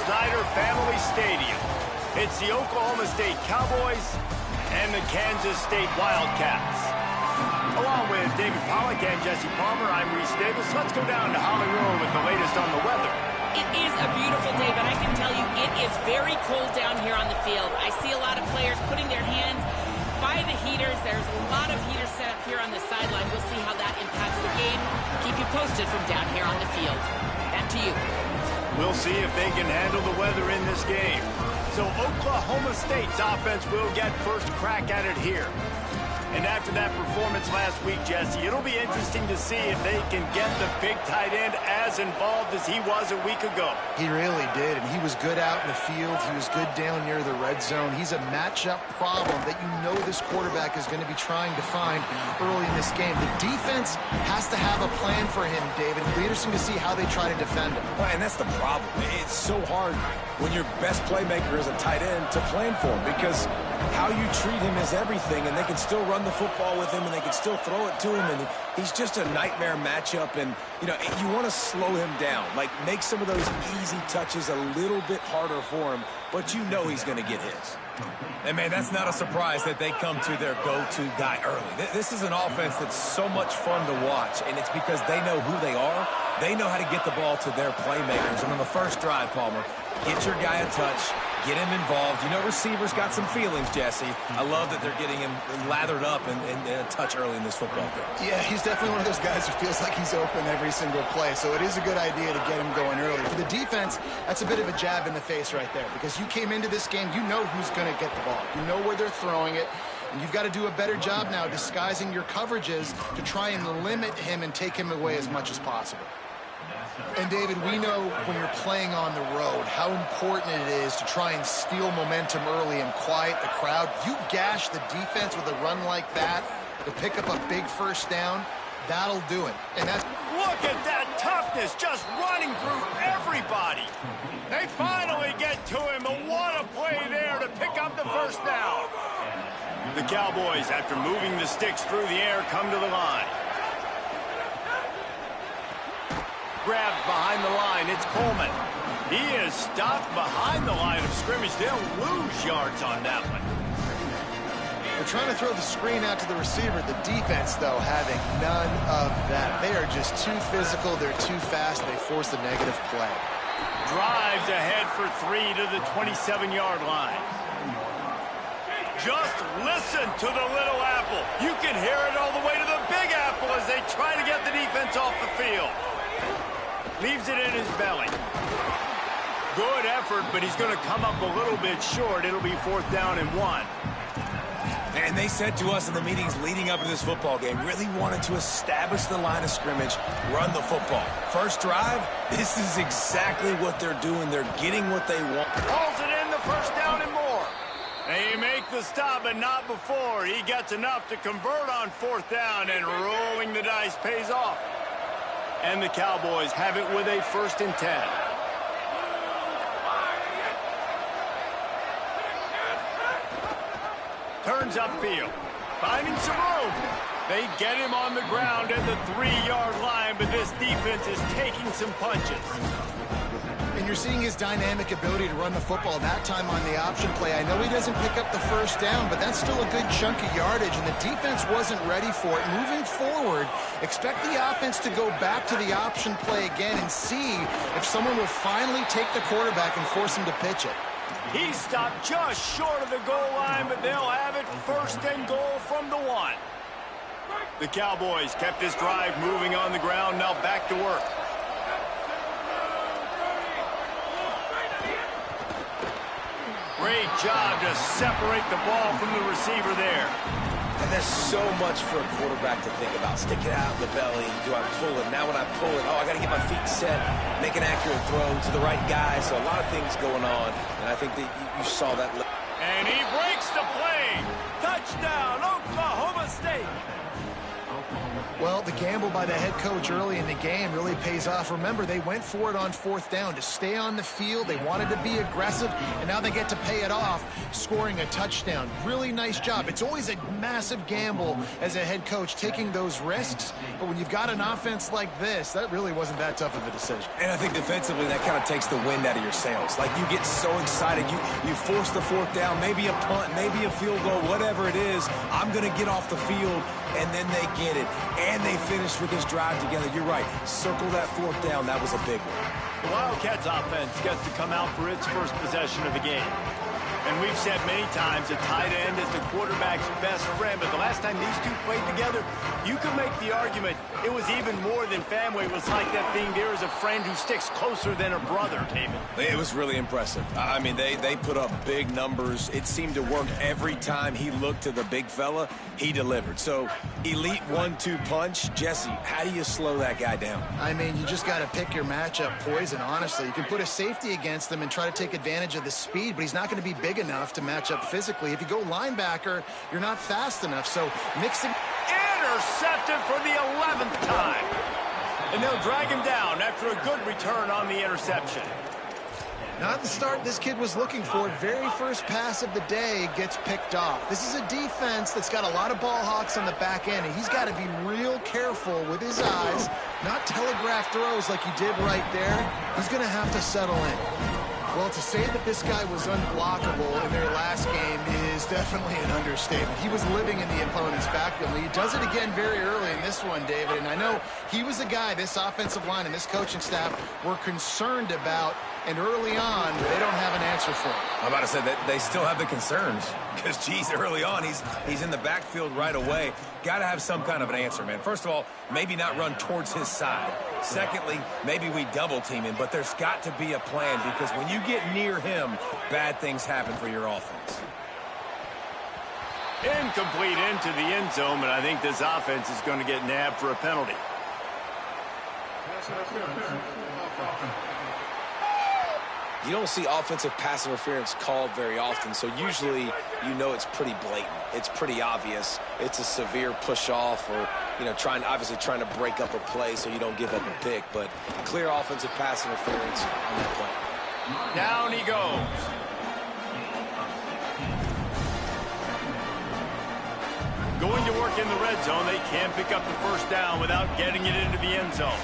Snyder Family Stadium. It's the Oklahoma State Cowboys and the Kansas State Wildcats. Along with David Pollack and Jesse Palmer, I'm Reese Davis. Let's go down to Hollywood with the latest on the weather. It is a beautiful day, but I can tell you it is very cold down here on the field. I see a lot of players putting their hands by the heaters. There's a lot of heaters set up here on the sideline. We'll see how that impacts the game. Keep you posted from down here on the field. Back to you. We'll see if they can handle the weather in this game. So Oklahoma State's offense will get first crack at it here. And after that performance last week, Jesse, it'll be interesting to see if they can get the big tight end as involved as he was a week ago. He really did, and he was good out in the field. He was good down near the red zone. He's a matchup problem that you know this quarterback is going to be trying to find early in this game. The defense has to have a plan for him, David. It'll be interesting to see how they try to defend him. Well, and that's the problem. It's so hard when your best playmaker is a tight end to plan for him, because how you treat him is everything, and they can still run the football with him, and they can still throw it to him, and he's just a nightmare matchup. And, you know, you want to slow him down, like make some of those easy touches a little bit harder for him, but you know he's going to get his. And, man, that's not a surprise that they come to their go-to guy early. This is an offense that's so much fun to watch, and it's because they know who they are. They know how to get the ball to their playmakers. And on the first drive, Palmer, get your guy a touch, get him involved. You know receivers got some feelings, Jesse. I love that they're getting him lathered up and a touch early in this football game. Yeah, he's definitely one of those guys who feels like he's open every single play, so it is a good idea to get him going early. For the defense, that's a bit of a jab in the face right there, because you came into this game, you know who's going to get the ball. You know where they're throwing it, and you've got to do a better job now disguising your coverages to try and limit him and take him away as much as possible. And, David, we know when you're playing on the road how important it is to try and steal momentum early and quiet the crowd. You gash the defense with a run like that to pick up a big first down, that'll do it. And that's... Look at that toughness, just running through everybody. They finally get to him, and what a play there to pick up the first down. The Cowboys, after moving the sticks through the air, come to the line. Grabbed behind the line, it's Coleman. He is stopped behind the line of scrimmage. They'll lose yards on that one. They're trying to throw the screen out to the receiver. The defense, though, having none of that. They are just too physical. They're too fast. They force the negative play. Drives ahead for 3 to the 27-yard line. Just listen to the little apple. You can hear it all the way to the big apple as they try to get the defense off the field. Leaves it in his belly. Good effort, but he's going to come up a little bit short. It'll be 4th down and 1. And they said to us in the meetings leading up to this football game, really wanted to establish the line of scrimmage, run the football. First drive, this is exactly what they're doing. They're getting what they want. Pulls it in, the first down and more. They make the stop, but not before. He gets enough to convert on 4th down, and rolling the dice pays off. And the Cowboys have it with a 1st and 10. Turns upfield, finding some room. They get him on the ground at the 3-yard line, but this defense is taking some punches. And you're seeing his dynamic ability to run the football, that time on the option play. I know he doesn't pick up the first down, but that's still a good chunk of yardage, and the defense wasn't ready for it. Moving forward, expect the offense to go back to the option play again and see if someone will finally take the quarterback and force him to pitch it. He stopped just short of the goal line, but they'll have it 1st and goal from the 1. The Cowboys kept this drive moving on the ground, now back to work. Great job to separate the ball from the receiver there. And there's so much for a quarterback to think about. Stick it out in the belly. Do I pull it? Now when I pull it, I got to get my feet set, make an accurate throw to the right guy. So a lot of things going on, and I think that you saw that. And he breaks the play. Touchdown, Oklahoma State. Well, the gamble by the head coach early in the game really pays off. Remember, they went for it on 4th down to stay on the field. They wanted to be aggressive, and now they get to pay it off, scoring a touchdown. Really nice job. It's always a massive gamble as a head coach taking those risks, but when you've got an offense like this, that really wasn't that tough of a decision. And I think defensively, that kind of takes the wind out of your sails. Like, you get so excited. You force the 4th down, maybe a punt, maybe a field goal, whatever it is. I'm going to get off the field, and then they get it. And they finish with this drive together. You're right. Circle that 4th down. That was a big one. The Wildcats offense gets to come out for its first possession of the game. And we've said many times a tight end is the quarterback's best friend, but the last time these two played together, you could make the argument it was even more than family. It was like that being there as a friend who sticks closer than a brother, David. It was really impressive. I mean, they put up big numbers. It seemed to work every time he looked to the big fella. He delivered. So, elite 1-2 punch. Jesse, how do you slow that guy down? I mean, you just got to pick your matchup poison, honestly. You can put a safety against him and try to take advantage of the speed, but he's not going to be big enough to match up physically. If you go linebacker, you're not fast enough. So mixing. Intercepted for the 11th time. And they'll drag him down after a good return on the interception. Not the start this kid was looking for. Very first pass of the day gets picked off. This is a defense that's got a lot of ball hawks on the back end, and he's got to be real careful with his eyes, not telegraph throws like he did right there. He's going to have to settle in. Well, to say that this guy was unblockable in their last game is definitely an understatement. He was living in the opponent's backfield. He does it again very early in this one, David. And I know he was a guy this offensive line and this coaching staff were concerned about. And early on, they don't have an answer for him. I'm about to say that they still have the concerns. Because, geez, early on, he's in the backfield right away. Got to have some kind of an answer, man. First of all, maybe not run towards his side. Secondly, maybe we double-team him. But there's got to be a plan, because when you get near him, bad things happen for your offense. Incomplete into the end zone, but I think this offense is going to get nabbed for a penalty. You don't see offensive pass interference called very often, so usually you know it's pretty blatant. It's pretty obvious. It's a severe push-off or, you know, obviously trying to break up a play so you don't give up a pick, but clear offensive pass interference on that play. Down he goes. Going to work in the red zone, they can't pick up the first down without getting it into the end zone.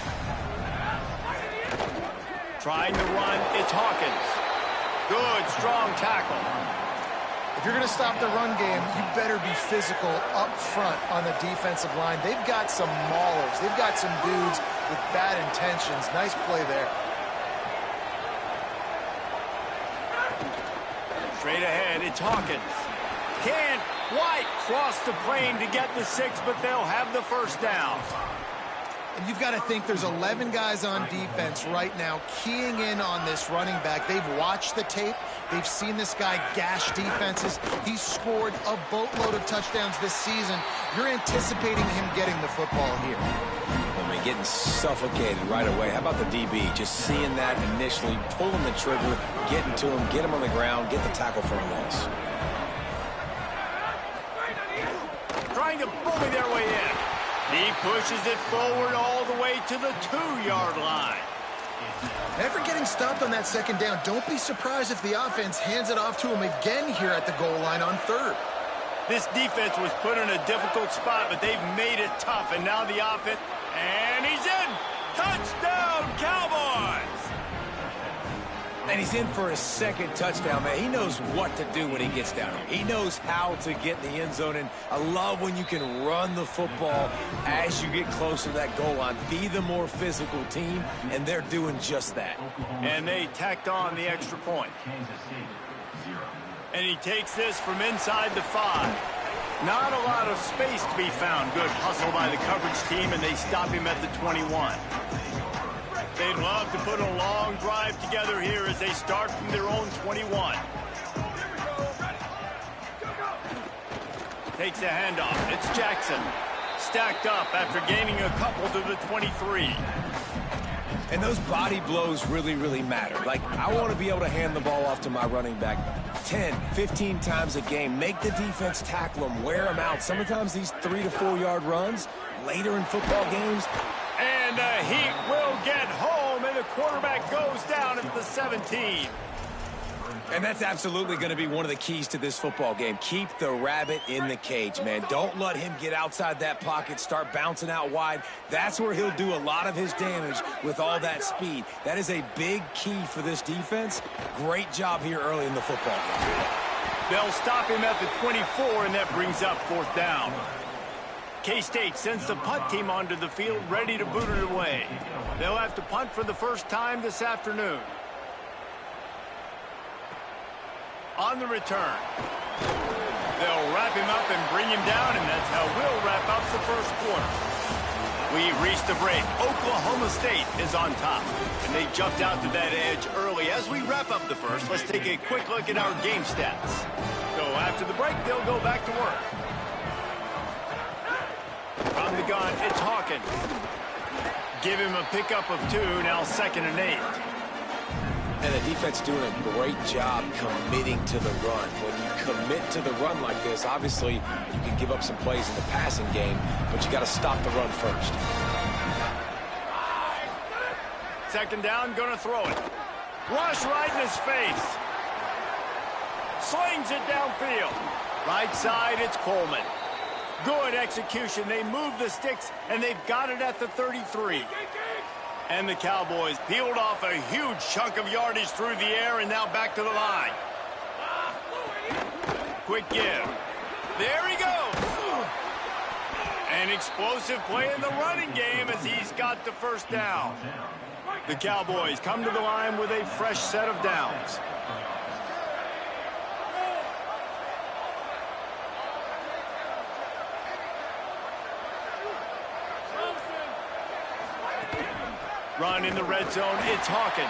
Trying to run, it's Hawkins. Good, strong tackle. If you're going to stop the run game, you better be physical up front on the defensive line. They've got some maulers. They've got some dudes with bad intentions. Nice play there. Straight ahead, it's Hawkins. Can't quite cross the plane to get the 6, but they'll have the first down. And you've got to think there's 11 guys on defense right now keying in on this running back. They've watched the tape. They've seen this guy gash defenses. He's scored a boatload of touchdowns this season. You're anticipating him getting the football here. I mean, getting suffocated right away. How about the DB? Just seeing that initially, pulling the trigger, getting to him, get him on the ground, get the tackle for a loss. Trying to bully their way in. He pushes it forward all the way to the 2-yard line. After getting stopped on that second down, don't be surprised if the offense hands it off to him again here at the goal line on 3rd. This defense was put in a difficult spot, but they've made it tough, and now the offense, and he's in! Touchdown, Cowboys! And he's in for his second touchdown, man. He knows what to do when he gets down here. He knows how to get in the end zone, and I love when you can run the football as you get closer to that goal line. Be the more physical team, and they're doing just that. And they tacked on the extra point. And he takes this from inside the 5. Not a lot of space to be found. Good hustle by the coverage team, and they stop him at the 21. They'd love to put a long drive together here as they start from their own 21. Takes a handoff. It's Jackson. Stacked up after gaining a couple to the 23. And those body blows really, really matter. Like, I want to be able to hand the ball off to my running back 10, 15 times a game. Make the defense tackle them, wear them out. Sometimes these 3 to 4 yard runs later in football games. And the Heat will get home, and the quarterback goes down at the 17. And that's absolutely going to be one of the keys to this football game. Keep the rabbit in the cage, man. Don't let him get outside that pocket, start bouncing out wide. That's where he'll do a lot of his damage with all that speed. That is a big key for this defense. Great job here early in the football game. They'll stop him at the 24, and that brings up 4th down. K-State sends the punt team onto the field, ready to boot it away. They'll have to punt for the first time this afternoon. On the return, they'll wrap him up and bring him down, and that's how we'll wrap up the first quarter. We've reached the break. Oklahoma State is on top, and they jumped out to that edge early. As we wrap up the first, let's take a quick look at our game stats. So after the break, they'll go back to work. From the gun, it's Hawkins. Give him a pickup of 2, now 2nd and 8. And the defense doing a great job committing to the run. When you commit to the run like this, obviously you can give up some plays in the passing game, but you got to stop the run first. 2nd down, gonna throw it. Rush right in his face. Slings it downfield. Right side, it's Coleman. Good execution. They move the sticks, and they've got it at the 33. And the Cowboys peeled off a huge chunk of yardage through the air, and now back to the line. Quick give. There he goes. An explosive play in the running game as he's got the 1st down. The Cowboys come to the line with a fresh set of downs. Run in the red zone, it's Hawkins.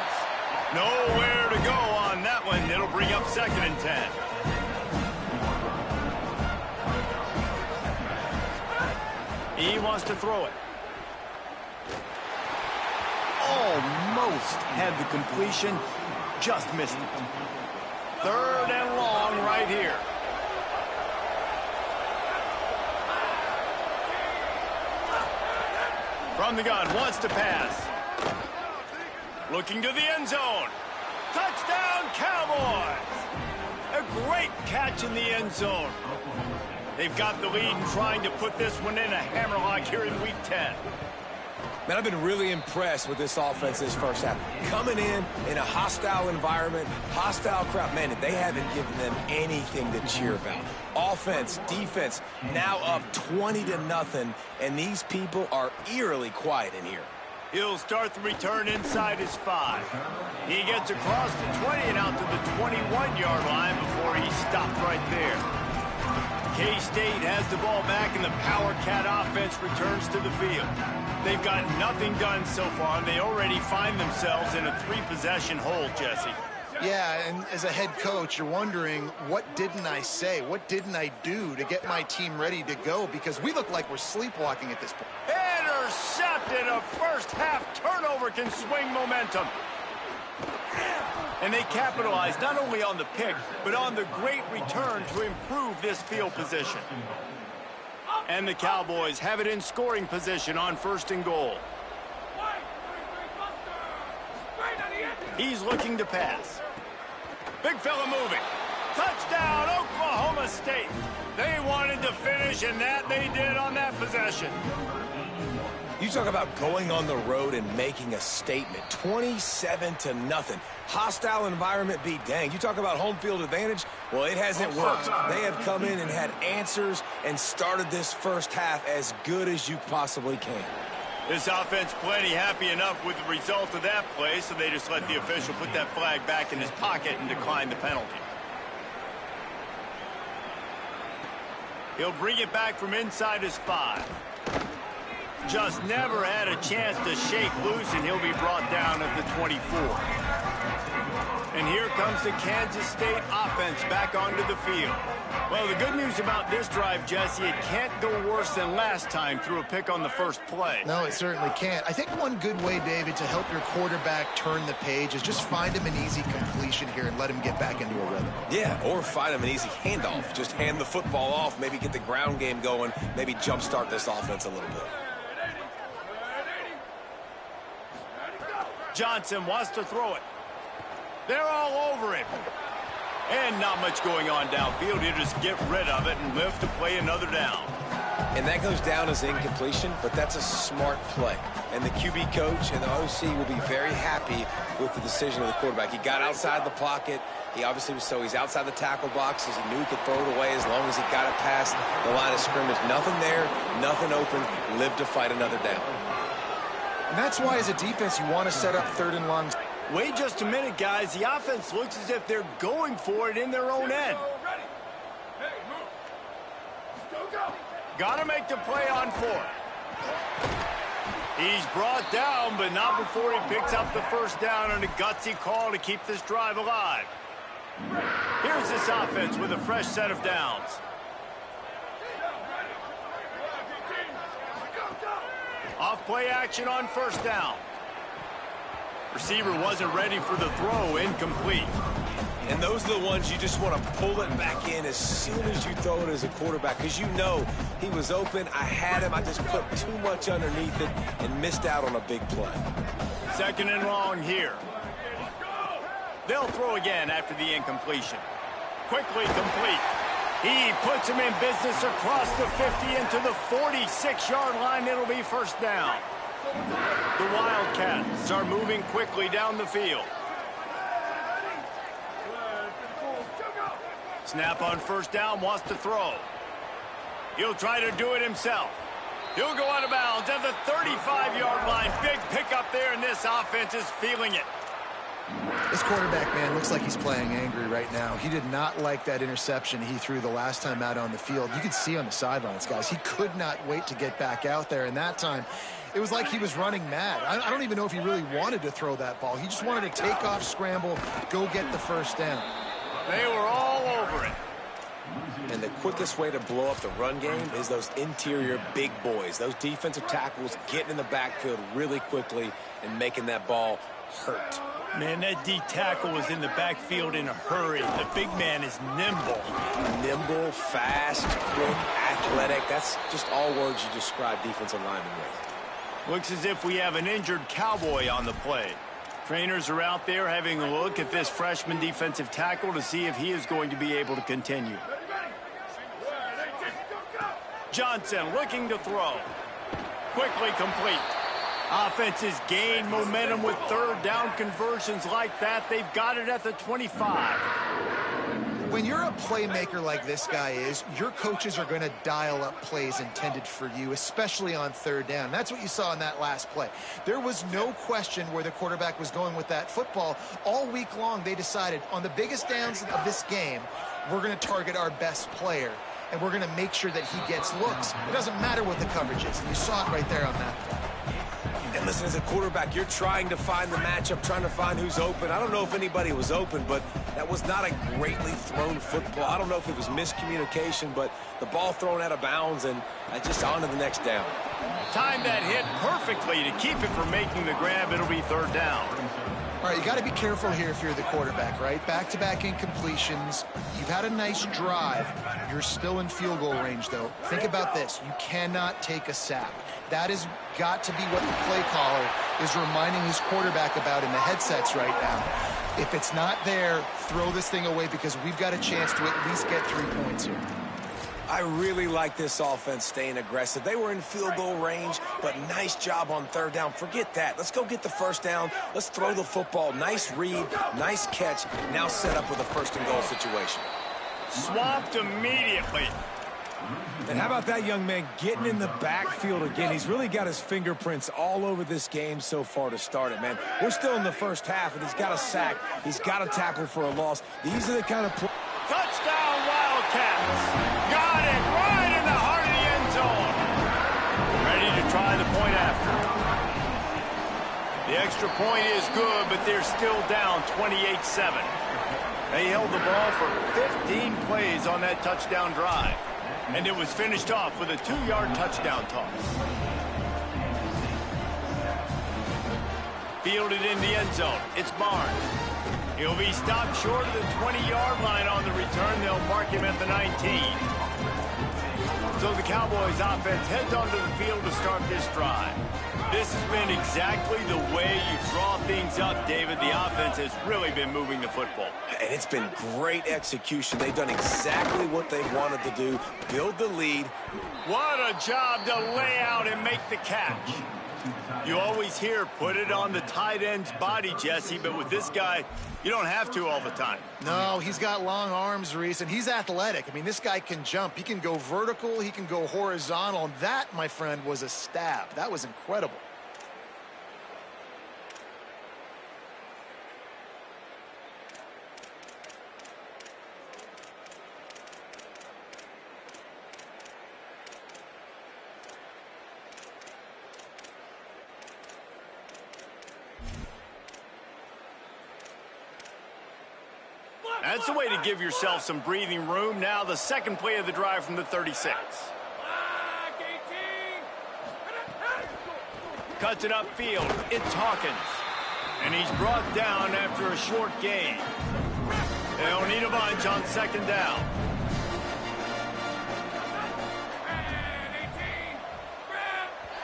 Nowhere to go on that one. It'll bring up 2nd and 10. He wants to throw it. Almost had the completion, just missed it. 3rd and long right here. From the gun, wants to pass. Looking to the end zone. Touchdown, Cowboys! A great catch in the end zone. They've got the lead and trying to put this one in a hammerlock here in Week 10. Man, I've been really impressed with this offense this first half. Coming in a hostile environment, hostile crowd. Man, they haven't given them anything to cheer about. Offense, defense, now up 20-0, and these people are eerily quiet in here. He'll start the return inside his 5. He gets across the 20 and out to the 21-yard line before he stopped right there. K-State has the ball back, and the Power Cat offense returns to the field. They've got nothing done so far, and they already find themselves in a 3-possession hole, Jesse. Yeah, and as a head coach, you're wondering, what didn't I say? What didn't I do to get my team ready to go? Because we look like we're sleepwalking at this point. Intercepted. A first-half turnover can swing momentum. And they capitalized not only on the pick, but on the great return to improve this field position. And the Cowboys have it in scoring position on 1st and goal. He's looking to pass. Big fella moving. Touchdown, Oklahoma State. They wanted to finish, and that they did on that possession. You talk about going on the road and making a statement. 27-0. Hostile environment beat dang. You talk about home field advantage. Well, it hasn't worked. They have come in and had answers and started this first half as good as you possibly can. This offense plenty happy enough with the result of that play, so they just let the official put that flag back in his pocket and decline the penalty. He'll bring it back from inside his 5. Just never had a chance to shake loose, and he'll be brought down at the 24. And here comes the Kansas State offense back onto the field. Well, the good news about this drive, Jesse, it can't go worse than last time through a pick on the first play. No, it certainly can't. I think one good way, David, to help your quarterback turn the page is just find him an easy completion here and let him get back into a rhythm. Yeah, or find him an easy handoff. Just hand the football off, maybe get the ground game going, maybe jumpstart this offense a little bit. Johnson wants to throw it. They're all over him. And not much going on downfield. He'll just get rid of it and live to play another down. And that goes down as incompletion, but that's a smart play. And the QB coach and the OC will be very happy with the decision of the quarterback. He got outside the pocket. He obviously was he's outside the tackle boxes. He knew he could throw it away as long as he got it past the line of scrimmage. Nothing there, nothing open. Live to fight another down. And that's why, as a defense, you want to set up third and long. Wait just a minute, guys. The offense looks as if they're going for it in their own end. Got to make the play on fourth. He's brought down, but not before he picks up the first down on a gutsy call to keep this drive alive. Here's this offense with a fresh set of downs. Off play action on first down. Receiver wasn't ready for the throw, incomplete. And those are the ones you just want to pull it back in as soon as you throw it as a quarterback, because you know he was open, I had him, I just put too much underneath it and missed out on a big play. Second and long here. They'll throw again after the incompletion. Quickly complete. He puts him in business across the 50 into the 46-yard line. It'll be first down. The Wildcats are moving quickly down the field. Snap on first down, wants to throw. He'll try to do it himself. He'll go out of bounds at the 35-yard line. Big pickup there, and this offense is feeling it. This quarterback, man, looks like he's playing angry right now. He did not like that interception he threw the last time out on the field. You could see on the sidelines, guys, he could not wait to get back out there. And that time, it was like he was running mad. I don't even know if he really wanted to throw that ball. He just wanted to take off, scramble, go get the first down. They were all over it. And the quickest way to blow up the run game is those interior big boys, those defensive tackles getting in the backfield really quickly and making that ball hurt. Man, that D tackle was in the backfield in a hurry. The big man is nimble. Nimble, fast, quick, athletic. That's just all words you describe defensive linemen with. Looks as if we have an injured Cowboy on the play. Trainers are out there having a look at this freshman defensive tackle to see if he is going to be able to continue. Johnson looking to throw. Quickly complete. Offenses gain momentum with third down conversions like that. They've got it at the 25. When you're a playmaker like this guy is, your coaches are going to dial up plays intended for you, especially on third down. That's what you saw in that last play. There was no question where the quarterback was going with that football. All week long, they decided on the biggest downs of this game, we're going to target our best player, and we're going to make sure that he gets looks. It doesn't matter what the coverage is. And you saw it right there on that play. And listen, as a quarterback, you're trying to find the matchup, trying to find who's open. I don't know if anybody was open, but that was not a greatly thrown football. I don't know if it was miscommunication, but the ball thrown out of bounds and just on to the next down. Timed that hit perfectly to keep it from making the grab. It'll be third down. All right, you got to be careful here if you're the quarterback, right? Back-to-back incompletions. You've had a nice drive. You're still in field goal range, though. Think about this. You cannot take a sack. That has got to be what the play caller is reminding his quarterback about in the headsets right now. If it's not there, throw this thing away because we've got a chance to at least get 3 points here. I really like this offense staying aggressive. They were in field goal range, but nice job on third down. Forget that. Let's go get the first down. Let's throw the football. Nice read, nice catch. Now set up with a first and goal situation. Swamped immediately. And how about that young man getting in the backfield again? He's really got his fingerprints all over this game so far to start it, man. We're still in the first half, and he's got a sack. He's got a tackle for a loss. These are the kind of plays. Touchdown, Wildcats. Got it right in the heart of the end zone. Ready to try the point after. The extra point is good, but they're still down 28-7. They held the ball for 15 plays on that touchdown drive. And it was finished off with a 2-yard touchdown toss. Fielded in the end zone. It's Barnes. He'll be stopped short of the 20-yard line on the return. They'll mark him at the 19. So the Cowboys offense heads onto the field to start this drive. This has been exactly the way you draw things up, David. The offense has really been moving the football. And it's been great execution. They've done exactly what they wanted to do, build the lead. What a job to lay out and make the catch. You always hear put it on the tight end's body, Jesse, but with this guy, you don't have to all the time. No, he's got long arms, Reese, and he's athletic. I mean, this guy can jump. He can go vertical. He can go horizontal. And that, my friend, was a stab. That was incredible. That's the way to give yourself some breathing room. Now the second play of the drive from the 36. Cuts it upfield. It's Hawkins. And he's brought down after a short gain. They'll need a bunch on second down.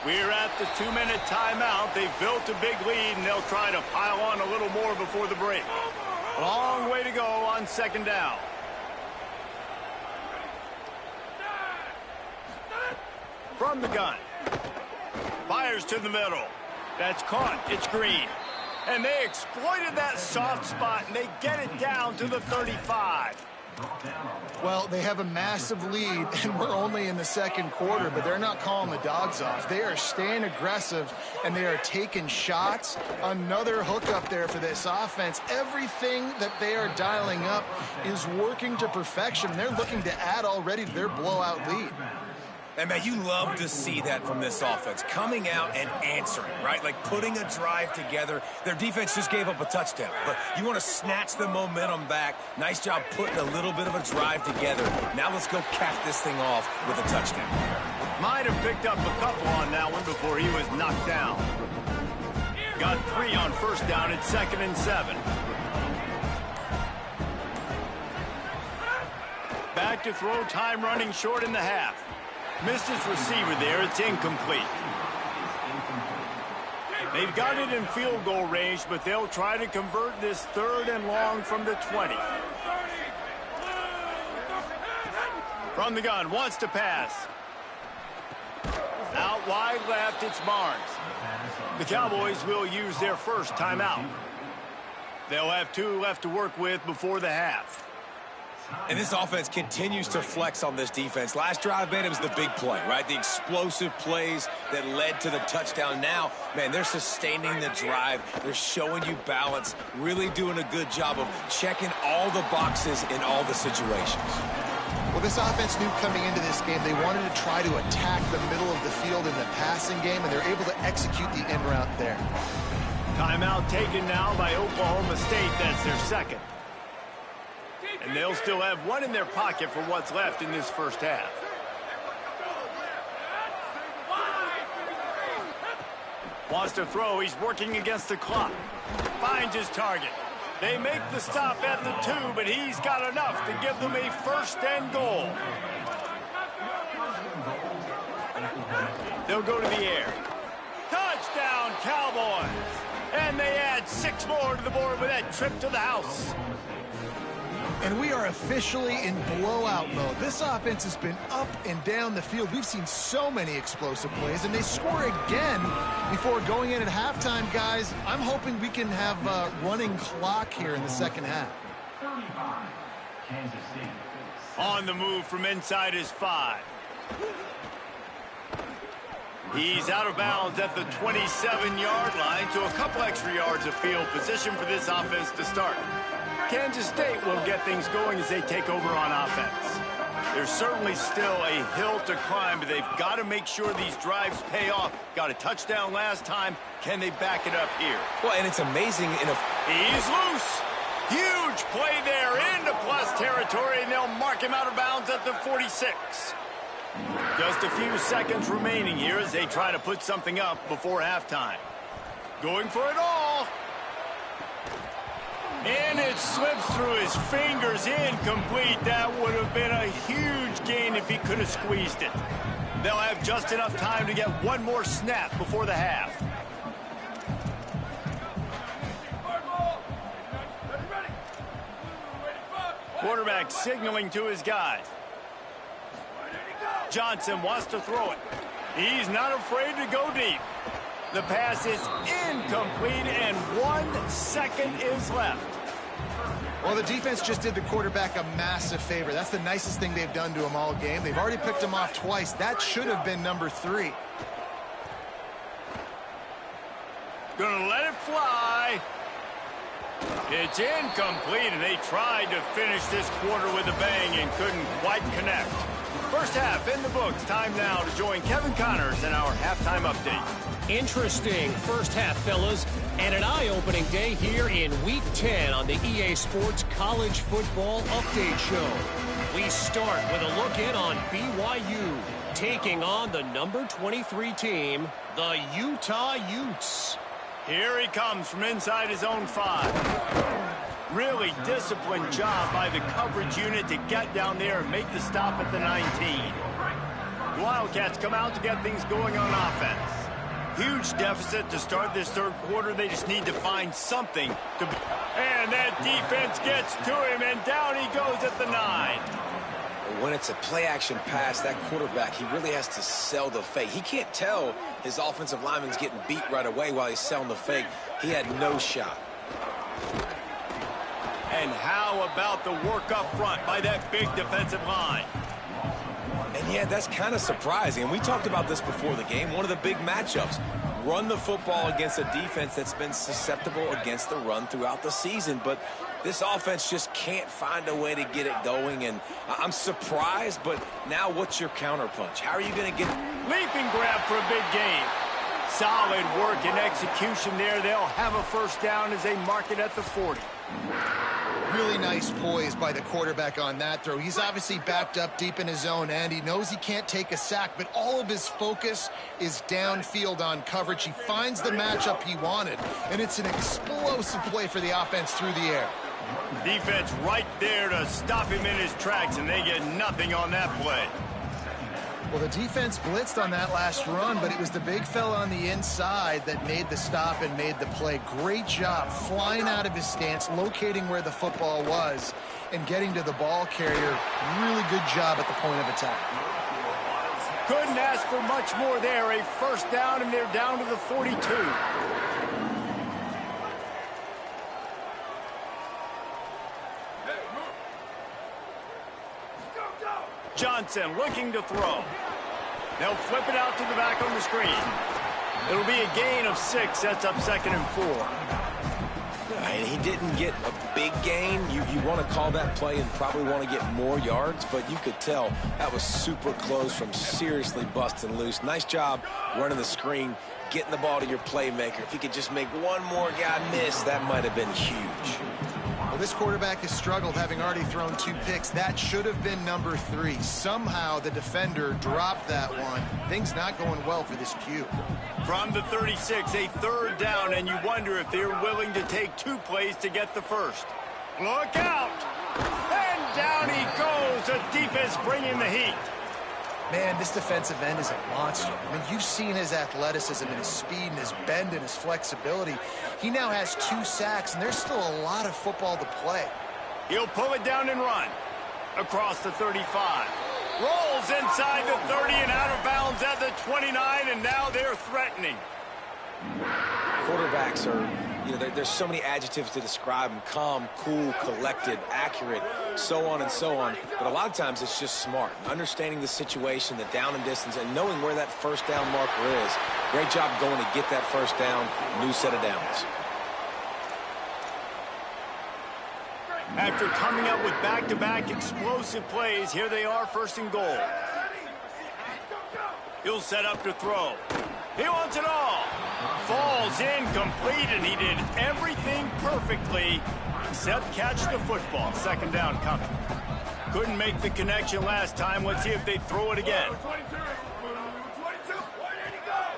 We're at the 2-minute timeout. They've built a big lead, and they'll try to pile on a little more before the break. Long way to go on second down. From the gun. Fires to the middle. That's caught. It's Green. And they exploited that soft spot, and they get it down to the 35. Well, they have a massive lead, and we're only in the second quarter, but they're not calling the dogs off. They are staying aggressive, and they are taking shots. Another hookup there for this offense. Everything that they are dialing up is working to perfection. They're looking to add already to their blowout lead. And, man, you love to see that from this offense, coming out and answering, right? Like putting a drive together. Their defense just gave up a touchdown, but you want to snatch the momentum back. Nice job putting a little bit of a drive together. Now let's go cap this thing off with a touchdown. Might have picked up a couple on that one before he was knocked down. Got 3 on first down at 2nd and 7. Back to throw, time running short in the half. Missed his receiver there. It's incomplete. They've got it in field goal range, but they'll try to convert this 3rd and long from the 20. From the gun, wants to pass. Out wide left, it's Barnes. The Cowboys will use their first timeout. They'll have 2 left to work with before the half. And this offense continues to flex on this defense. Last drive, man, it was the big play, right? The explosive plays that led to the touchdown. Now, man, they're sustaining the drive. They're showing you balance, really doing a good job of checking all the boxes in all the situations. Well, this offense knew coming into this game they wanted to try to attack the middle of the field in the passing game, and they're able to execute the end route there. Timeout taken now by Oklahoma State. That's their second. And they'll still have 1 in their pocket for what's left in this first half. Wants to throw. He's working against the clock. Finds his target. They make the stop at the 2, but he's got enough to give them a 1st and goal. They'll go to the air. Touchdown, Cowboys! And they add 6 more to the board with that trip to the house. And we are officially in blowout mode. This offense has been up and down the field. We've seen so many explosive plays, and they score again before going in at halftime, guys. I'm hoping we can have a running clock here in the second half. On the move from inside his 5. He's out of bounds at the 27-yard line, so a couple extra yards of field position for this offense to start. Kansas State will get things going as they take over on offense. There's certainly still a hill to climb, but they've got to make sure these drives pay off. Got a touchdown last time. Can they back it up here? Well, and it's amazing. He's loose. Huge play there into plus territory, and they'll mark him out of bounds at the 46. Just a few seconds remaining here as they try to put something up before halftime. Going for it all. And it slips through his fingers, incomplete. That would have been a huge gain if he could have squeezed it. They'll have just enough time to get one more snap before the half. Quarterback signaling to his guys. Johnson wants to throw it. He's not afraid to go deep. The pass is incomplete, and 1 second is left. Well, the defense just did the quarterback a massive favor. That's the nicest thing they've done to him all game. They've already picked him off twice. That should have been number 3. Gonna let it fly. It's incomplete, and they tried to finish this quarter with a bang and couldn't quite connect. First half in the books. Time now to join Kevin Connors in our halftime update. Interesting first half, fellas, and an eye-opening day here in Week 10 on the EA Sports College Football Update Show. We start with a look in on BYU, taking on the number 23 team, the Utah Utes. Here he comes from inside his own 5. Really disciplined job by the coverage unit to get down there and make the stop at the 19. The Wildcats come out to get things going on offense. Huge deficit to start this third quarter. They just need to find something to... And that defense gets to him, and down he goes at the 9. When it's a play-action pass, that quarterback, he really has to sell the fake. He can't tell his offensive lineman's getting beat right away while he's selling the fake. He had no shot. And how about the work up front by that big defensive line? And yeah, that's kind of surprising. And we talked about this before the game. One of the big matchups. Run the football against a defense that's been susceptible against the run throughout the season. But this offense just can't find a way to get it going. And I'm surprised, but now what's your counterpunch? How are you going to get... Leaping grab for a big gain. Solid work and execution there. They'll have a first down as they mark it at the 40. Really nice poise by the quarterback on that throw. He's obviously backed up deep in his own end. He knows he can't take a sack, but all of his focus is downfield on coverage. He finds the matchup he wanted, and it's an explosive play for the offense through the air. Defense right there to stop him in his tracks, and they get nothing on that play. Well, the defense blitzed on that last run, but it was the big fella on the inside that made the stop and made the play. Great job flying out of his stance, locating where the football was, and getting to the ball carrier. Really good job at the point of attack. Couldn't ask for much more there. A first down, and they're down to the 42. Johnson looking to throw. They'll flip it out to the back on the screen. It'll be a gain of 6. Sets up 2nd and 4. And he didn't get a big gain. You want to call that play and probably want to get more yards, but you could tell that was super close from seriously busting loose. Nice job running the screen, getting the ball to your playmaker. If he could just make one more guy miss, that might have been huge. Well, this quarterback has struggled, having already thrown 2 picks. That should have been number 3. Somehow the defender dropped that one. Things not going well for this Q. From the 36, a third down, and you wonder if they're willing to take 2 plays to get the first. Look out! And down he goes. The defense bringing the heat. Man, this defensive end is a monster. I mean, you've seen his athleticism and his speed and his bend and his flexibility. He now has 2 sacks, and there's still a lot of football to play. He'll pull it down and run. Across the 35. Rolls inside the 30 and out of bounds at the 29, and now they're threatening. Quarterbacks are, you know, there's so many adjectives to describe them. Calm, cool, collected, accurate, so on and so on. But a lot of times it's just smart. Understanding the situation, the down and distance, and knowing where that first down marker is. Great job going to get that first down. New set of downs. After coming up with back-to-back explosive plays, here they are, 1st and goal. He'll set up to throw. He wants it all. Falls incomplete, and he did everything perfectly except catch the football. Second down coming. Couldn't make the connection last time. Let's see if they throw it again.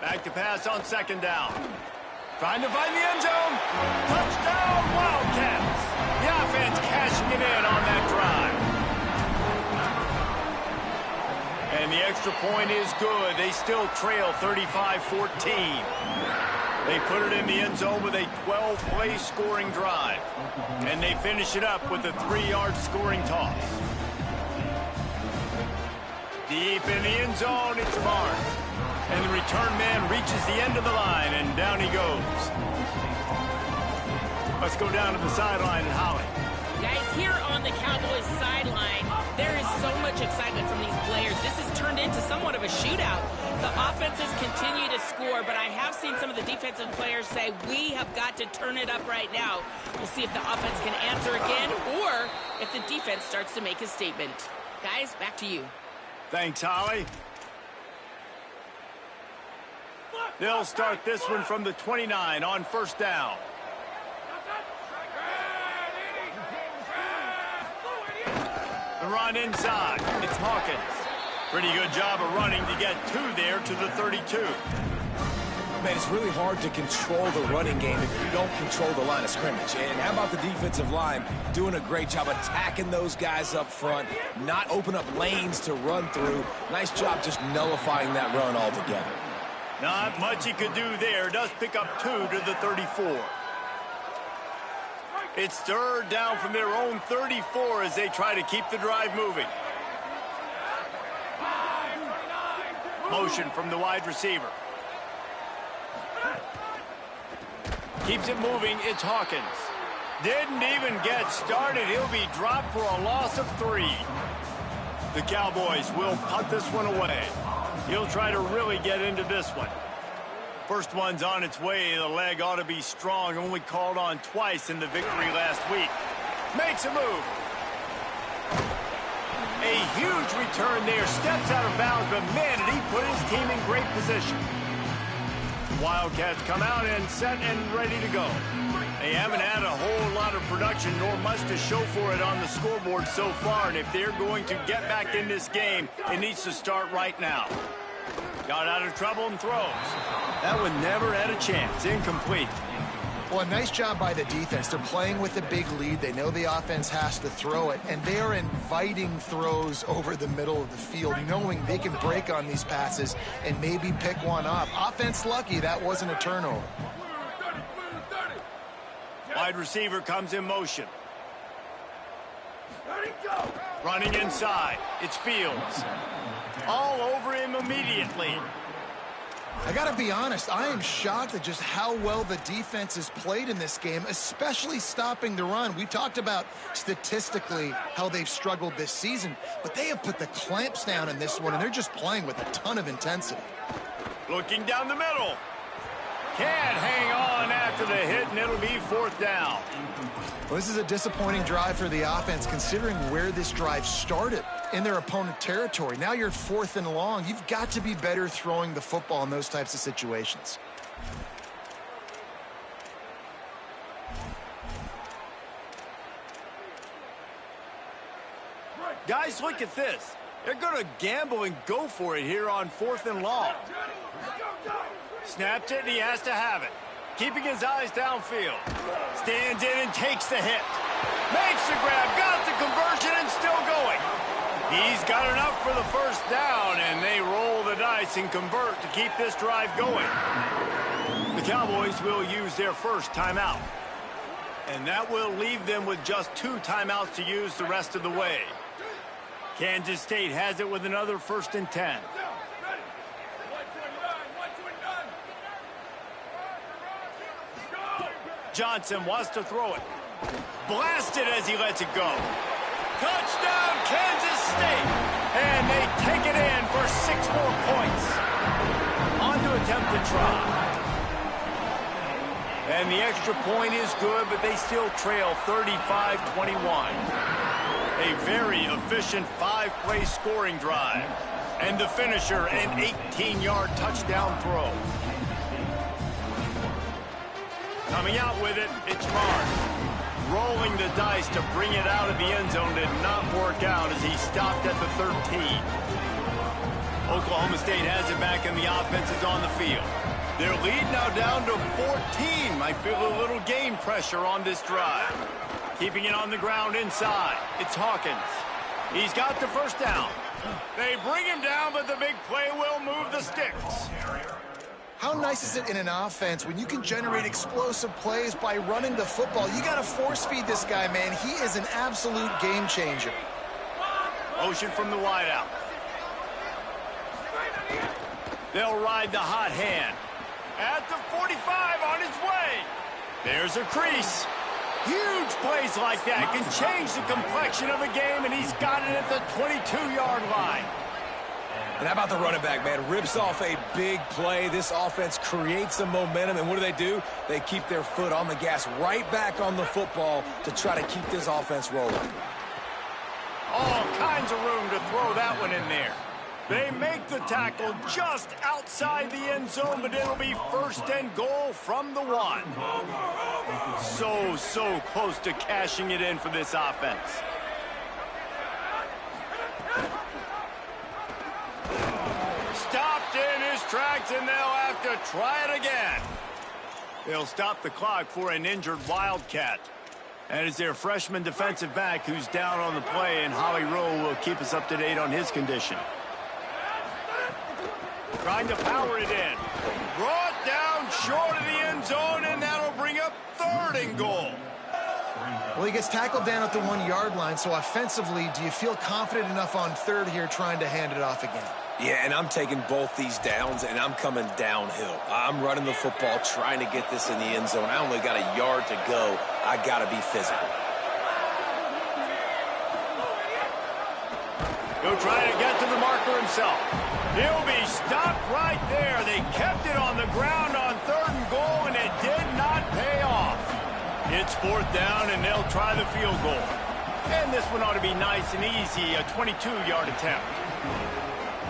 Back to pass on second down. Trying to find the end zone. Touchdown, Wildcats. The offense cashing it in on that drive. And the extra point is good. They still trail 35-14. They put it in the end zone with a 12-play scoring drive. And they finish it up with a 3-yard scoring toss. Deep in the end zone, it's marked. And the return man reaches the end of the line, and down he goes. Let's go down to the sideline and Holly. Guys, here on the Cowboys sideline, there is so much excitement from these players. This has turned into somewhat of a shootout. The offenses continue to score, but I have seen some of the defensive players say, we have got to turn it up right now. We'll see if the offense can answer again, or if the defense starts to make a statement. Guys, back to you. Thanks, Holly. They'll start this one from the 29 on first down. The run inside. It's Hawkins. Pretty good job of running to get 2 there to the 32. Man, it's really hard to control the running game if you don't control the line of scrimmage. And how about the defensive line doing a great job attacking those guys up front, not open up lanes to run through. Nice job just nullifying that run altogether. Not much he could do there. Does pick up 2 to the 34. It's third down from their own 34 as they try to keep the drive moving. Motion from the wide receiver. Keeps it moving. It's Hawkins. Didn't even get started. He'll be dropped for a loss of 3. The Cowboys will punt this one away. He'll try to really get into this one. First one's on its way. The leg ought to be strong. Only called on twice in the victory last week. Makes a move. A huge return there. Steps out of bounds, but man, did he put his team in great position. Wildcats come out and set and ready to go. They haven't had a whole lot of production, nor much to show for it on the scoreboard so far. And if they're going to get back in this game, it needs to start right now. Got out of trouble and throws. That one never had a chance. Incomplete. Well, a nice job by the defense. They're playing with a big lead. They know the offense has to throw it, and they are inviting throws over the middle of the field, knowing they can break on these passes and maybe pick one off. Offense lucky that wasn't a turnover. Wide receiver comes in motion. Running inside. It's Fields. All over him immediately. I got to be honest, I am shocked at just how well the defense has played in this game, especially stopping the run. We talked about statistically how they've struggled this season, but they have put the clamps down in this one, and they're just playing with a ton of intensity. Looking down the middle. Can't hang on after the hit, and it'll be fourth down. Well, this is a disappointing drive for the offense, considering where this drive started in their opponent territory. Now you're 4th and long. You've got to be better throwing the football in those types of situations. Guys, look at this. They're going to gamble and go for it here on 4th and long. Snapped it, and he has to have it. Keeping his eyes downfield. Stands in and takes the hit. Makes the grab, got the conversion, and still going. He's got enough for the first down, and they roll the dice and convert to keep this drive going. The Cowboys will use their first timeout. And that will leave them with just 2 timeouts to use the rest of the way. Kansas State has it with another 1st and 10. Johnson wants to throw it. Blasted as he lets it go. Touchdown, Kansas State. And they take it in for 6 more points. On to attempt to try. And the extra point is good, but they still trail 35-21. A very efficient 5-play scoring drive. And the finisher, an 18-yard touchdown throw. Coming out with it, it's Mark. Rolling the dice to bring it out of the end zone did not work out as he stopped at the 13. Oklahoma State has it back and the offense is on the field. Their lead now down to 14. Might feel a little game pressure on this drive. Keeping it on the ground inside. It's Hawkins. He's got the first down. They bring him down, but the big play will move the sticks. How nice is it in an offense when you can generate explosive plays by running the football? You got to force-feed this guy, man. He is an absolute game changer. Motion from the wideout. They'll ride the hot hand. At the 45 on his way. There's a crease. Huge plays like that can change the complexion of a game, and he's got it at the 22-yard line. And how about the running back, man? Rips off a big play. This offense creates some momentum, and what do? They keep their foot on the gas right back on the football to try to keep this offense rolling. All kinds of room to throw that one in there. They make the tackle just outside the end zone, but it'll be first and goal from the 1. So close to cashing it in for this offense. Stopped in his tracks, and they'll have to try it again. They'll stop the clock for an injured Wildcat. And it's their freshman defensive back who's down on the play, and Howie Rowe will keep us up to date on his condition. Trying to power it in. Brought down short of the end zone, and that'll bring up 3rd and goal. Well, he gets tackled down at the 1-yard line, so offensively, do you feel confident enough on 3rd here trying to hand it off again? Yeah, and I'm taking both these downs, and I'm coming downhill. I'm running the football, trying to get this in the end zone. I only got a yard to go. I got to be physical. He'll try to get to the marker himself. He'll be stopped right there. They kept it on the ground on 3rd and goal, and it did not pay off. It's 4th down, and they'll try the field goal. And this one ought to be nice and easy, a 22-yard attempt.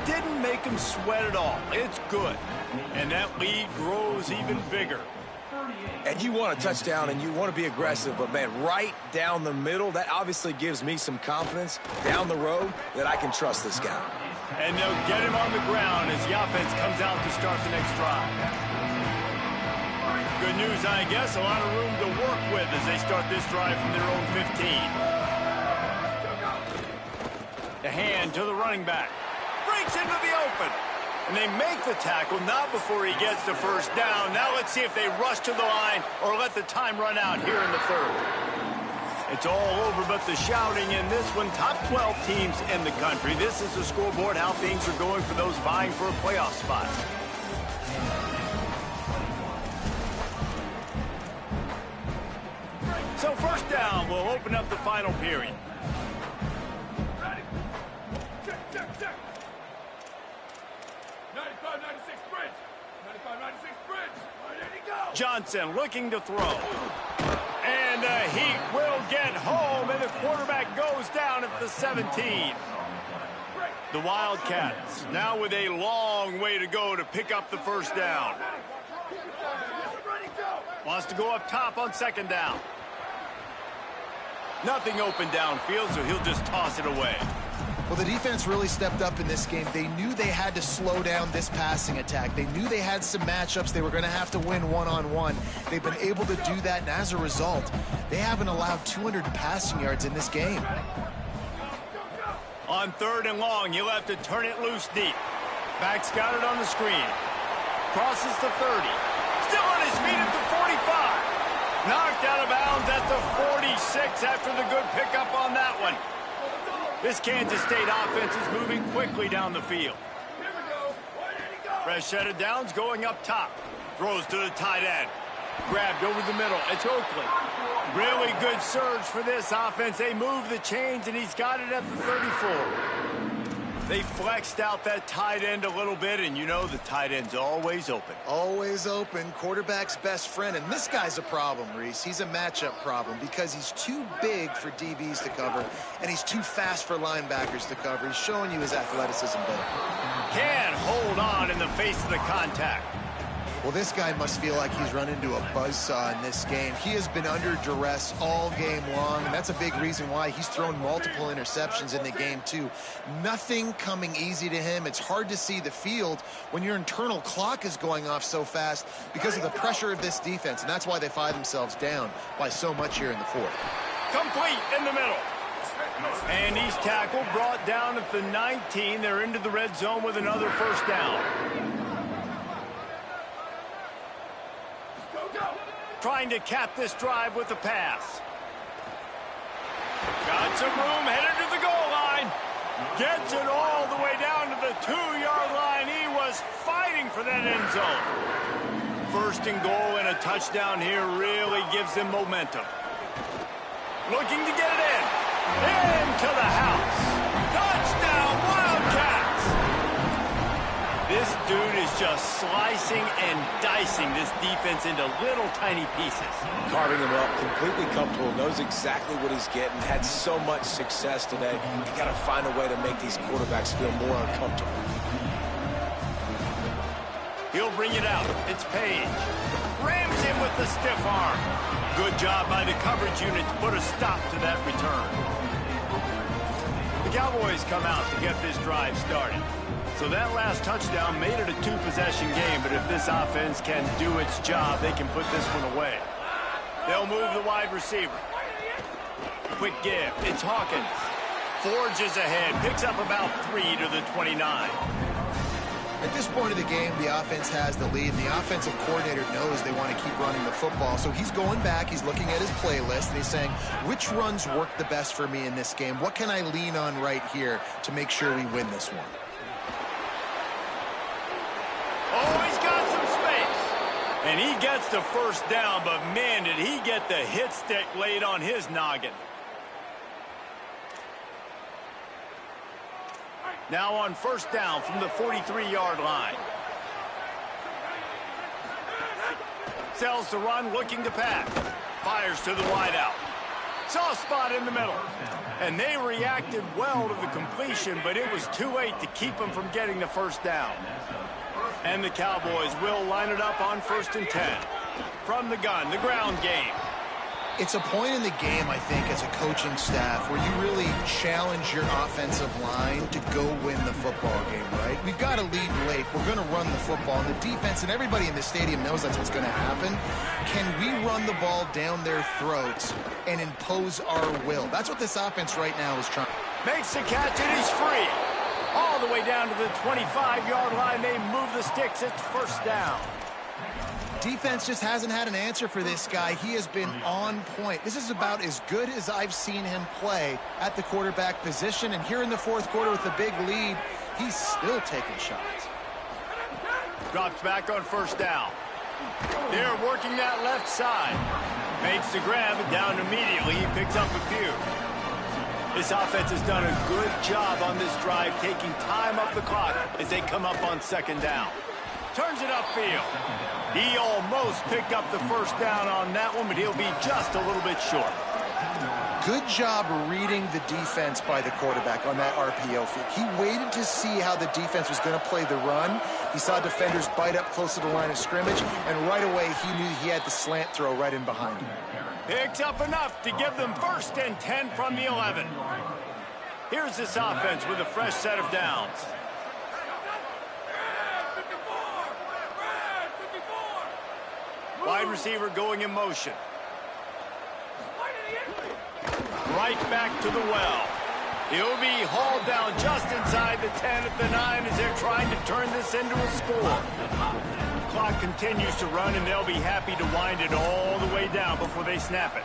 Didn't make him sweat at all. It's good. And that lead grows even bigger. And you want a touchdown, and you want to be aggressive, but, man, right down the middle, that obviously gives me some confidence down the road that I can trust this guy. And they'll get him on the ground as the offense comes out to start the next drive. Good news, I guess, a lot of room to work with as they start this drive from their own 15. The hand to the running back. Breaks into the open. And they make the tackle, not before he gets the first down. Now let's see if they rush to the line or let the time run out here in the 3rd. It's all over but the shouting in this one. Top 12 teams in the country. This is the scoreboard, how things are going for those vying for a playoff spot. So first down will open up the final period. Johnson looking to throw. And the heat will get home, and the quarterback goes down at the 17. The Wildcats now with a long way to go to pick up the first down. Wants to go up top on 2nd down. Nothing open downfield, so he'll just toss it away. Well, the defense really stepped up in this game. They knew they had to slow down this passing attack. They knew they had some matchups they were going to have to win one-on-one. They've been able to do that, and as a result, they haven't allowed 200 passing yards in this game. On 3rd and long, you'll have to turn it loose deep. Back's got it on the screen. Crosses the 30. Still on his feet at the 45. Knocked out of bounds at the 46 after the good pickup on that one. This Kansas State offense is moving quickly down the field. Fresh set of downs going up top. Throws to the tight end. Grabbed over the middle. It's Oakley. Really good surge for this offense. They move the chains, and he's got it at the 34. They flexed out that tight end a little bit, and you know the tight end's always open. Always open, quarterback's best friend. And this guy's a problem, Reese. He's a matchup problem because he's too big for DBs to cover, and he's too fast for linebackers to cover. He's showing you his athleticism better. Can't hold on in the face of the contact. Well, this guy must feel like he's run into a buzzsaw in this game. He has been under duress all game long, and that's a big reason why he's thrown multiple interceptions in the game, too. Nothing coming easy to him. It's hard to see the field when your internal clock is going off so fast because of the pressure of this defense, and that's why they find themselves down by so much here in the fourth. Complete in the middle. And he's tackled, brought down at the 19. They're into the red zone with another first down. Trying to cap this drive with a pass. Got some room, headed to the goal line. Gets it all the way down to the 2-yard line. He was fighting for that end zone. First and goal and a touchdown here really gives them momentum. Looking to get it in. Into the house. Touchdown, Wildcats! This dude is just slicing and dicing this defense into little tiny pieces. Carving him up, completely comfortable, knows exactly what he's getting, had so much success today. You got to find a way to make these quarterbacks feel more uncomfortable. He'll bring it out. It's Page. Rams him with the stiff arm. Good job by the coverage unit to put a stop to that return. The Cowboys come out to get this drive started. So that last touchdown made it a two-possession game, but if this offense can do its job, they can put this one away. They'll move the wide receiver. Quick give. It's Hawkins. Forges ahead. Picks up about 3 to the 29. At this point of the game, the offense has the lead, and the offensive coordinator knows they want to keep running the football. So he's going back, he's looking at his playlist, and he's saying, which runs work the best for me in this game? What can I lean on right here to make sure we win this one? Oh, he's got some space. And he gets the first down, but man, did he get the hit stick laid on his noggin. Now on first down from the 43-yard line. Sells the run, looking to pass. Fires to the wideout. Soft spot in the middle. And they reacted well to the completion, but it was too late to keep them from getting the first down. And the Cowboys will line it up on 1st and 10. From the gun, the ground game. It's a point in the game, I think, as a coaching staff where you really challenge your offensive line to go win the football game, right? We've got to lead late. We're going to run the football. And the defense and everybody in the stadium knows that's what's going to happen. Can we run the ball down their throats and impose our will? That's what this offense right now is trying. Makes the catch, and he's free. All the way down to the 25-yard line. They move the sticks. It's first down. Defense just hasn't had an answer for this guy. He has been on point. This is about as good as I've seen him play at the quarterback position. And here in the fourth quarter with the big lead, he's still taking shots. Drops back on first down. They're working that left side. Makes the grab and down immediately. He picks up a few. This offense has done a good job on this drive, taking time up the clock as they come up on second down. Turns it upfield. He almost picked up the first down on that one, but he'll be just a little bit short. Good job reading the defense by the quarterback on that RPO feed. He waited to see how the defense was going to play the run. He saw defenders bite up close to the line of scrimmage, and right away he knew he had the slant throw right in behind him. Picks up enough to give them 1st and 10 from the 11. Here's this offense with a fresh set of downs. Wide receiver going in motion. Right back to the well. He'll be hauled down just inside the 10 at the 9 as they're trying to turn this into a score. Clock continues to run, and they'll be happy to wind it all the way down before they snap it.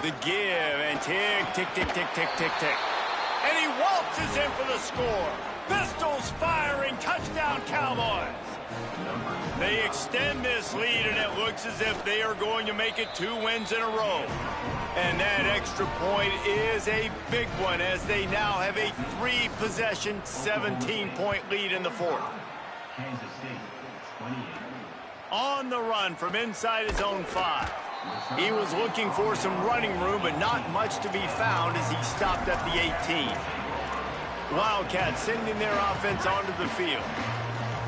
The give, and tick, tick, tick, tick, tick, tick, tick. And he waltzes in for the score. Pistols firing, touchdown Cowboys. They extend this lead, and it looks as if they are going to make it 2 wins in a row. And that extra point is a big one, as they now have a 3-possession, 17-point lead in the fourth. On the run from inside his own 5. He was looking for some running room, but not much to be found as he stopped at the 18. Wildcats sending their offense onto the field.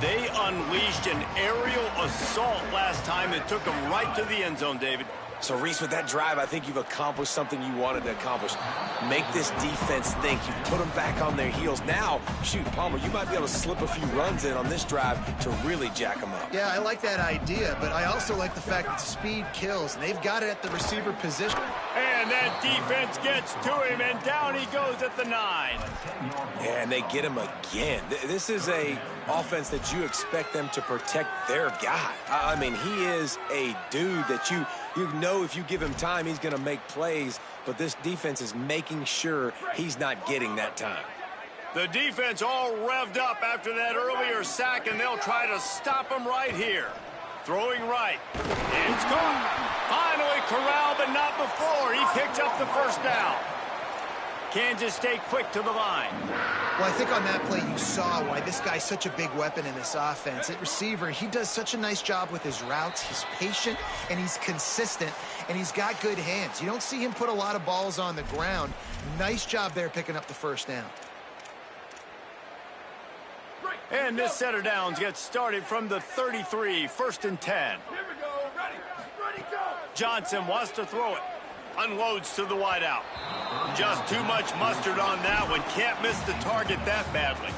They unleashed an aerial assault last time that took them right to the end zone, David. So, Reese, with that drive, I think you've accomplished something you wanted to accomplish. Make this defense think. You've put them back on their heels. Now, shoot, Palmer, you might be able to slip a few runs in on this drive to really jack them up. Yeah, I like that idea, but I also like the fact that speed kills, and they've got it at the receiver position. And that defense gets to him, and down he goes at the 9. And they get him again. This is a offense that you expect them to protect their guy. I mean, he is a dude that you know if you give him time, he's going to make plays, but this defense is making sure he's not getting that time. The defense all revved up after that earlier sack, and they'll try to stop him right here. Throwing right. It's caught. Finally corralled, but not before. He picks up the first down. Kansas stay quick to the line. Well, I think on that play you saw why this guy's such a big weapon in this offense. At receiver, he does such a nice job with his routes. He's patient, and he's consistent, and he's got good hands. You don't see him put a lot of balls on the ground. Nice job there picking up the first down. And this set of downs gets started from the 33, 1st and 10. Here we go. Ready, go. Johnson wants to throw it. Unloads to the wideout. Just too much mustard on that one. Can't miss the target that badly.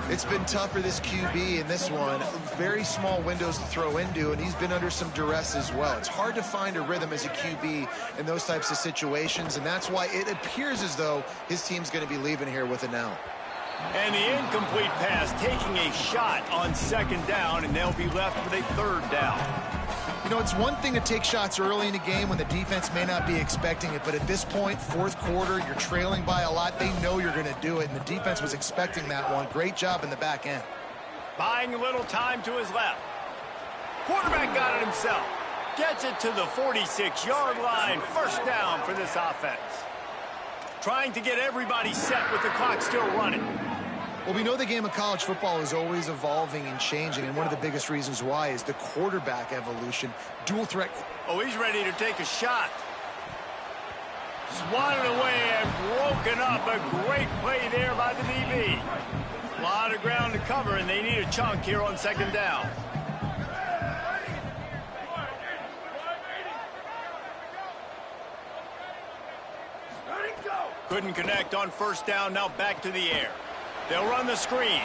It's been tough for this QB in this one. Very small windows to throw into, and he's been under some duress as well. It's hard to find a rhythm as a QB in those types of situations, and that's why it appears as though his team's going to be leaving here with an L. And the incomplete pass taking a shot on 2nd down, and they'll be left with a 3rd down. You know, it's one thing to take shots early in the game when the defense may not be expecting it, but at this point, 4th quarter, you're trailing by a lot. They know you're going to do it, and the defense was expecting that one. Great job in the back end. Buying a little time to his left. Quarterback got it himself. Gets it to the 46-yard line. 1st down for this offense. Trying to get everybody set with the clock still running. Well, we know the game of college football is always evolving and changing, and one of the biggest reasons why is the quarterback evolution. Dual threat. Oh, he's ready to take a shot. Swatted away and broken up. A great play there by the DB. A lot of ground to cover, and they need a chunk here on 2nd down. Couldn't connect on 1st down. Now back to the air. They'll run the screen.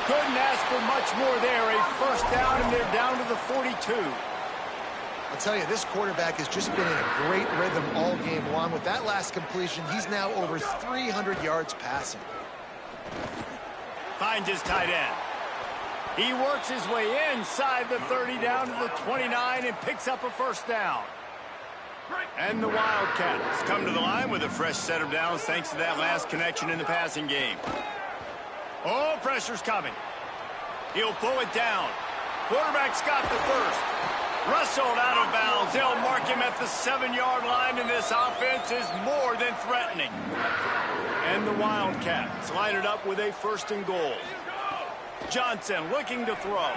Couldn't ask for much more there. A 1st down, and they're down to the 42. I'll tell you, this quarterback has just been in a great rhythm all game long. With that last completion, he's now over 300 yards passing. Finds his tight end. He works his way inside the 30 down to the 29 and picks up a 1st down. And the Wildcats come to the line with a fresh set of downs thanks to that last connection in the passing game. Oh, pressure's coming. He'll pull it down. Quarterback's got the 1st. Wrestled out of bounds. They'll mark him at the 7-yard line, and this offense is more than threatening. And the Wildcats line it up with a 1st and goal. Johnson looking to throw.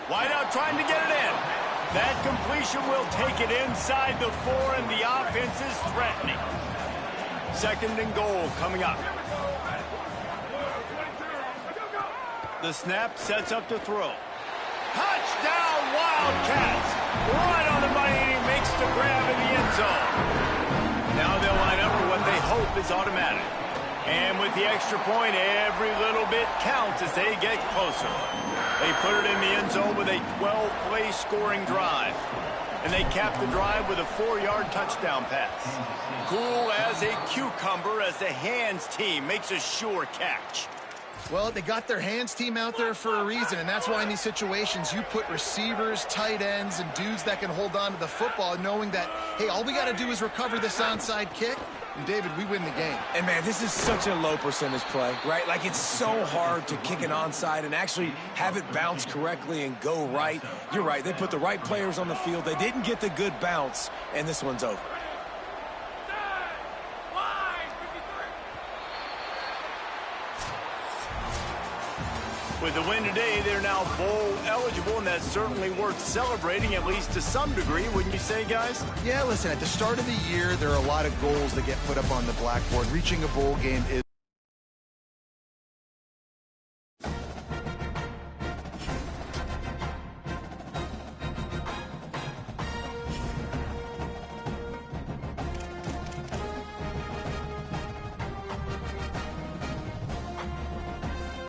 Wideout trying to get it in. That completion will take it inside the 4, and the offense is threatening. 2nd and goal coming up. The snap sets up to throw. Touchdown, Wildcats! Right on the money, and he makes the grab in the end zone. Now they'll line up for what they hope is automatic. And with the extra point, every little bit counts as they get closer. They put it in the end zone with a 12-play scoring drive. And they cap the drive with a 4-yard touchdown pass. Cool as a cucumber as the hands team makes a sure catch. Well, they got their hands team out there for a reason, and that's why in these situations you put receivers, tight ends, and dudes that can hold on to the football, knowing that, hey, all we got to do is recover this onside kick, And David, we win the game. And, man, this is such a low percentage play, right? Like, it's so hard to kick an onside and actually have it bounce correctly and go right. You're right. They put the right players on the field. They didn't get the good bounce, and this one's over. With the win today, they're now bowl eligible, and that's certainly worth celebrating, at least to some degree, wouldn't you say, guys? Yeah, listen, at the start of the year, there are a lot of goals that get put up on the blackboard. Reaching a bowl game is